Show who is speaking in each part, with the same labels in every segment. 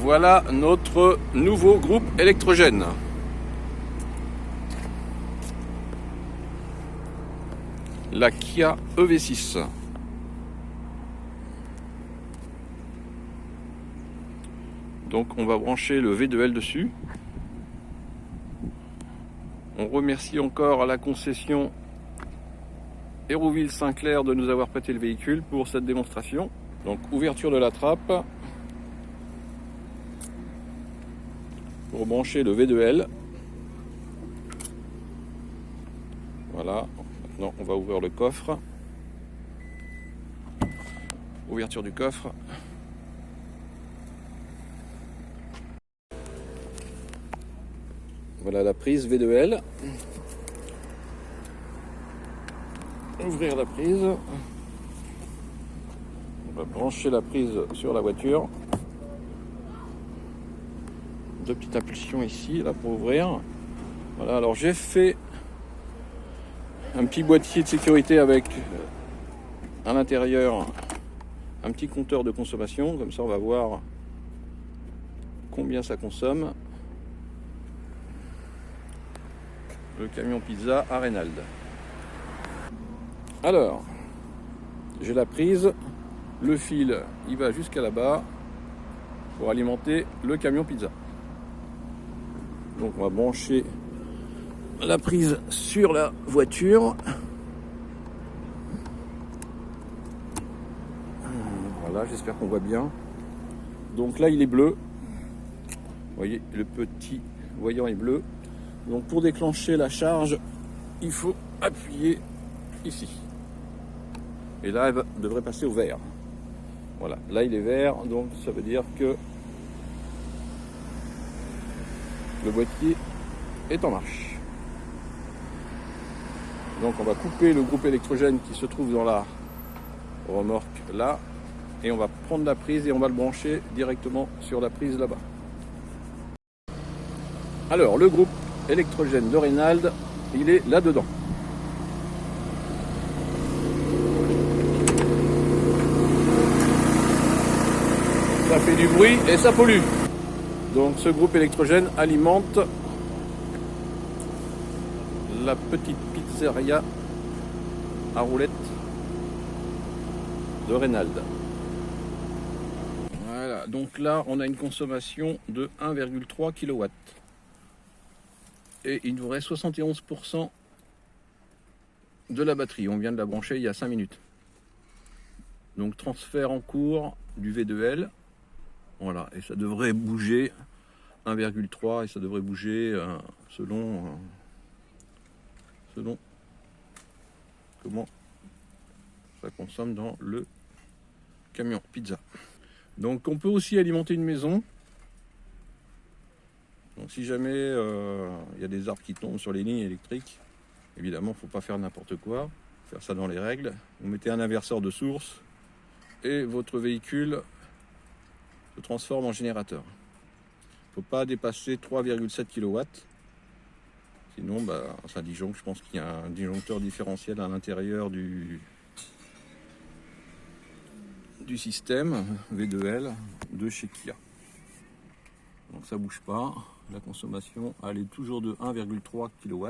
Speaker 1: Voilà notre nouveau groupe électrogène. La Kia EV6. Donc on va brancher le V2L dessus. On remercie encore la concession Hérouville-Saint-Clair de nous avoir prêté le véhicule pour cette démonstration. Donc ouverture de la trappe pour brancher le V2L. Voilà, maintenant on va ouvrir le coffre. Ouverture du coffre. Voilà la prise V2L. Ouvrir la prise. On va brancher la prise sur la voiture. Deux petites impulsions ici, là, pour ouvrir. Voilà, alors j'ai fait un petit boîtier de sécurité avec à l'intérieur un petit compteur de consommation. Comme ça, on va voir combien ça consomme. Le camion pizza à Reynald. Alors, j'ai la prise, le fil, il va jusqu'à là-bas pour alimenter le camion pizza. Donc on va brancher la prise sur la voiture. Voilà, j'espère qu'on voit bien. Donc là, il est bleu. Vous voyez, le petit voyant est bleu. Donc pour déclencher la charge, il faut appuyer ici. Et là, elle devrait passer au vert. Voilà, là il est vert, donc ça veut dire que le boîtier est en marche. Donc on va couper le groupe électrogène qui se trouve dans la remorque là. Et on va prendre la prise et on va le brancher directement sur la prise là-bas. Alors le groupe électrogène de Reynald, il est là-dedans. Ça fait du bruit et ça pollue. Donc ce groupe électrogène alimente la petite pizzeria à roulettes de Reynald. Voilà, donc là on a une consommation de 1,3 kW. Et il nous reste 71% de la batterie. On vient de la brancher il y a 5 minutes. Donc transfert en cours du V2L. Voilà, et ça devrait bouger 1,3 et ça devrait bouger selon comment ça consomme dans le camion pizza. Donc on peut aussi alimenter une maison. Donc si jamais il y a des arbres qui tombent sur les lignes électriques, évidemment il ne faut pas faire n'importe quoi, faire ça dans les règles. Vous mettez un inverseur de source et votre véhicule se transforme en générateur. Il ne faut pas dépasser 3,7 kW. Sinon ça disjoncte. Je pense qu'il y a un disjoncteur différentiel à l'intérieur du système V2L de chez Kia. Donc ça bouge pas. La consommation, elle est toujours de 1,3 kW.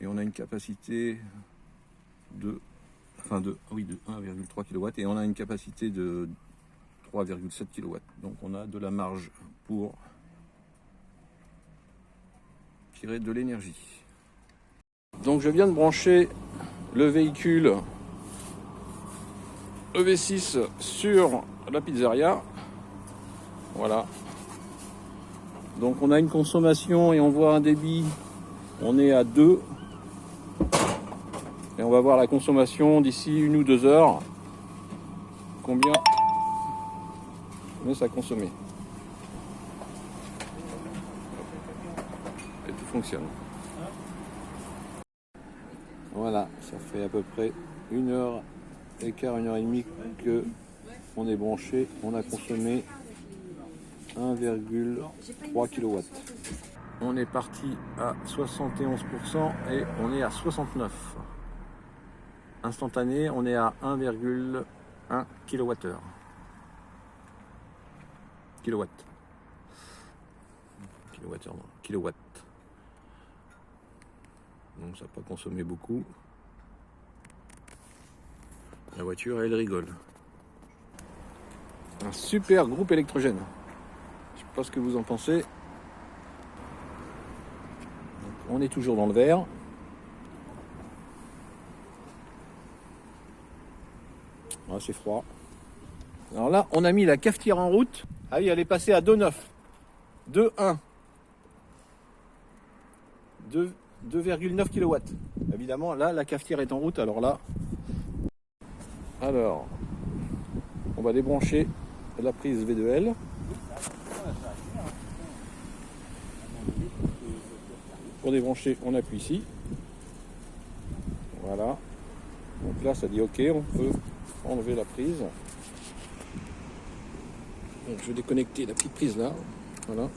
Speaker 1: Et on a une capacité de 1,3 kW. Et on a une capacité de 3,7 kW. Donc on a de la marge pour tirer de l'énergie. Donc je viens de brancher le véhicule EV6 sur la pizzeria. Voilà. Donc on a une consommation et on voit un débit, on est à 2. Et on va voir la consommation d'ici 1 ou 2 heures. Combien ça a consommé. Et tout fonctionne. Voilà, ça fait à peu près 1h15, 1h30 que on est branché. On a consommé 1,3 kW. On est parti à 71% et on est à 69. Instantané, on est à 1,1 kWh. kilowatts. Kilowatts. Donc ça n'a pas consommé beaucoup. La voiture, elle rigole. Un super groupe électrogène. Je sais pas ce que vous en pensez. Donc, on est toujours dans le vert. Ah, c'est froid. Alors là, on a mis la cafetière en route. Ah oui, elle est passée à 2,9. 2,1. 2,9 kW. Évidemment, là, la cafetière est en route. Alors là, on va débrancher la prise V2L. Pour débrancher, on appuie ici. Voilà. Donc là, ça dit OK, on peut enlever la prise. Donc je vais déconnecter la petite prise là. Voilà.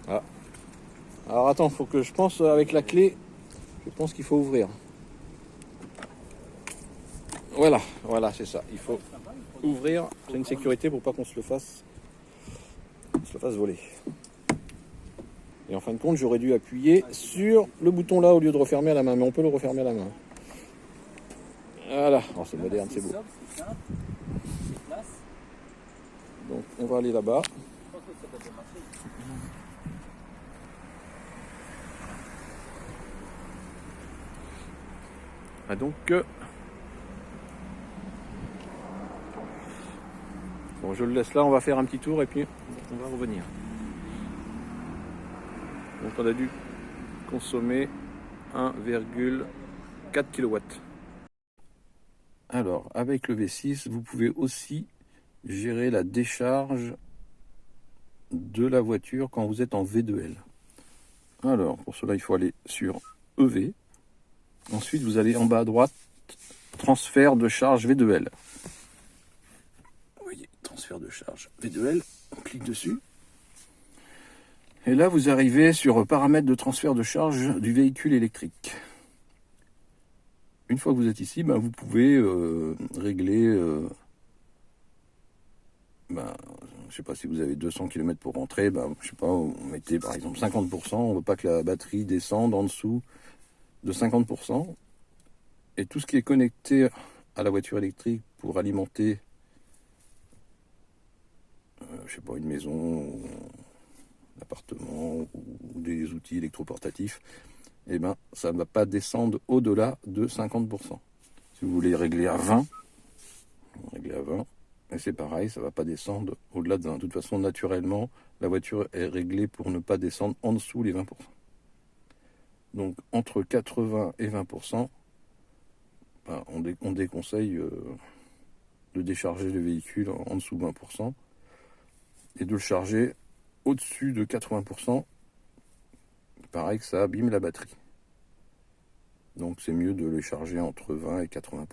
Speaker 1: Ah. Alors attends, faut que je pense avec la clé. Je pense qu'il faut ouvrir. Voilà, c'est ça. Il faut ouvrir. C'est une sécurité pour pas qu'on se le fasse voler. Et en fin de compte, j'aurais dû appuyer sur le bouton là au lieu de refermer à la main. Mais on peut le refermer à la main. Voilà. Oh, c'est moderne, c'est beau. Donc on va aller là-bas. Ah, donc bon, je le laisse là, on va faire un petit tour et puis on va revenir. Donc on a dû consommer 1,4 kW. Alors avec le V6, vous pouvez aussi gérer la décharge de la voiture quand vous êtes en V2L. Alors pour cela, il faut aller sur EV. Ensuite, vous allez en bas à droite, transfert de charge V2L. Vous voyez, transfert de charge V2L, on clique dessus. Et là, vous arrivez sur paramètres de transfert de charge du véhicule électrique. Une fois que vous êtes ici, vous pouvez régler, je ne sais pas si vous avez 200 km pour rentrer, je sais pas, vous mettez par exemple 50%, on ne veut pas que la batterie descende en dessous de 50%. Et tout ce qui est connecté à la voiture électrique pour alimenter, je sais pas, une maison, un appartement ou des outils électroportatifs, ça ne va pas descendre au-delà de 50%. Si vous voulez régler à 20, réglez à 20, et c'est pareil, ça ne va pas descendre au-delà de 20. De toute façon, naturellement, la voiture est réglée pour ne pas descendre en dessous les 20%. Donc, entre 80 et 20%, on déconseille de décharger le véhicule en dessous de 20% et de le charger au-dessus de 80%. Pareil que ça abîme la batterie. Donc c'est mieux de les charger entre 20 et 80%.